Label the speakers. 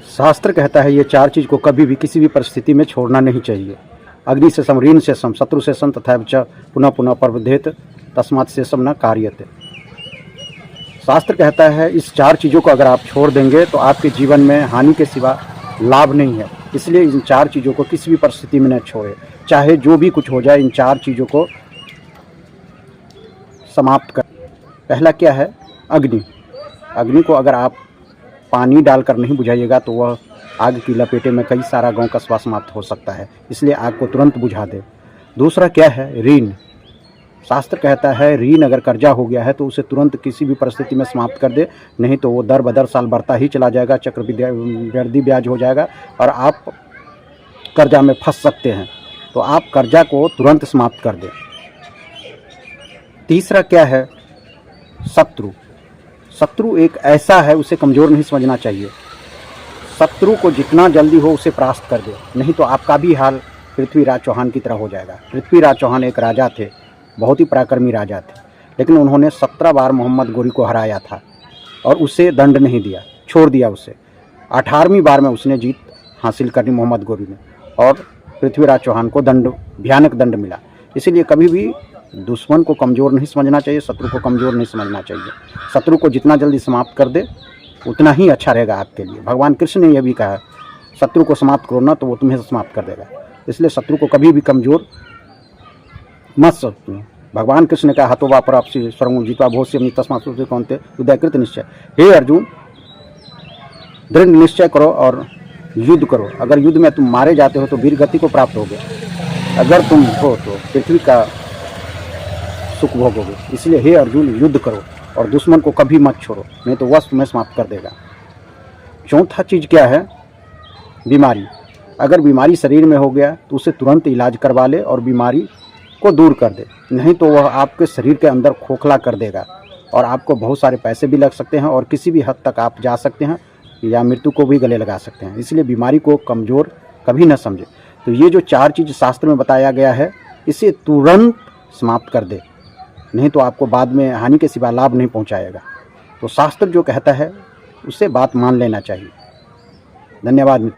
Speaker 1: शास्त्र कहता है ये चार चीज़ को कभी भी किसी भी परिस्थिति में छोड़ना नहीं चाहिए। अग्नि से सम, ऋण से सम, शत्रु से सम, तथा च पुनः पुनः प्रवधेत तस्मात् से सम न कार्यते। शास्त्र कहता है इस चार चीज़ों को अगर आप छोड़ देंगे तो आपके जीवन में हानि के सिवा लाभ नहीं है। इसलिए इन चार चीज़ों को किसी भी परिस्थिति में न छोड़े, चाहे जो भी कुछ हो जाए। इन चार चीज़ों को समाप्त कर। पहला क्या है? अग्नि। अग्नि को अगर आप पानी डालकर नहीं बुझाइएगा तो वह आग की लपेटे में कई सारा गांव कस्बा समाप्त हो सकता है, इसलिए आग को तुरंत बुझा दे। दूसरा क्या है? ऋण। शास्त्र कहता है ऋण अगर कर्जा हो गया है तो उसे तुरंत किसी भी परिस्थिति में समाप्त कर दे, नहीं तो वो दर बदर साल बढ़ता ही चला जाएगा, चक्रवृद्धि ब्याज हो जाएगा और आप कर्जा में फंस सकते हैं। तो आप कर्जा को तुरंत समाप्त कर दें। तीसरा क्या है? शत्रु। शत्रु एक ऐसा है, उसे कमज़ोर नहीं समझना चाहिए। शत्रु को जितना जल्दी हो उसे परास्त कर दे, नहीं तो आपका भी हाल पृथ्वीराज चौहान की तरह हो जाएगा। पृथ्वीराज चौहान एक राजा थे, बहुत ही पराक्रमी राजा थे, लेकिन उन्होंने 17 बार मोहम्मद गोरी को हराया था और उसे दंड नहीं दिया, छोड़ दिया उसे। 18वीं बार में उसने जीत हासिल करनी मोहम्मद गोरी ने, और पृथ्वीराज चौहान को भयानक दंड मिला। इसीलिए कभी भी दुश्मन को कमज़ोर नहीं समझना चाहिए, शत्रु को कमज़ोर नहीं समझना चाहिए। शत्रु को जितना जल्दी समाप्त कर दे उतना ही अच्छा रहेगा आपके लिए। भगवान कृष्ण ने यह भी कहा, शत्रु को समाप्त करो ना तो वो तुम्हें समाप्त कर देगा। इसलिए शत्रु को कभी भी कमज़ोर मत समझो। भगवान कृष्ण ने कहा, हतो वा परापसी सर्वं जित्वा भोष्यमि तस्मात् कौन्तेय हृदयकृत निश्चय। हे अर्जुन, दृढ़ निश्चय करो और युद्ध करो। अगर युद्ध में तुम मारे जाते हो तो वीर गति को प्राप्त होगे, अगर तुम हो तो पृथ्वी का सुख भोगोगे। इसलिए हे अर्जुन, युद्ध करो और दुश्मन को कभी मत छोड़ो, नहीं तो वह तुम्हें समाप्त कर देगा। चौथा चीज़ क्या है? बीमारी। अगर बीमारी शरीर में हो गया तो उसे तुरंत इलाज करवा ले और बीमारी को दूर कर दे, नहीं तो वह आपके शरीर के अंदर खोखला कर देगा और आपको बहुत सारे पैसे भी लग सकते हैं और किसी भी हद तक आप जा सकते हैं या मृत्यु को भी गले लगा सकते हैं। इसलिए बीमारी को कमज़ोर कभी न समझे। तो ये जो चार चीज़ शास्त्र में बताया गया है, इसे तुरंत समाप्त कर दे, नहीं तो आपको बाद में हानि के सिवा लाभ नहीं पहुंचाएगा। तो शास्त्र जो कहता है उससे बात मान लेना चाहिए। धन्यवाद मित्रों।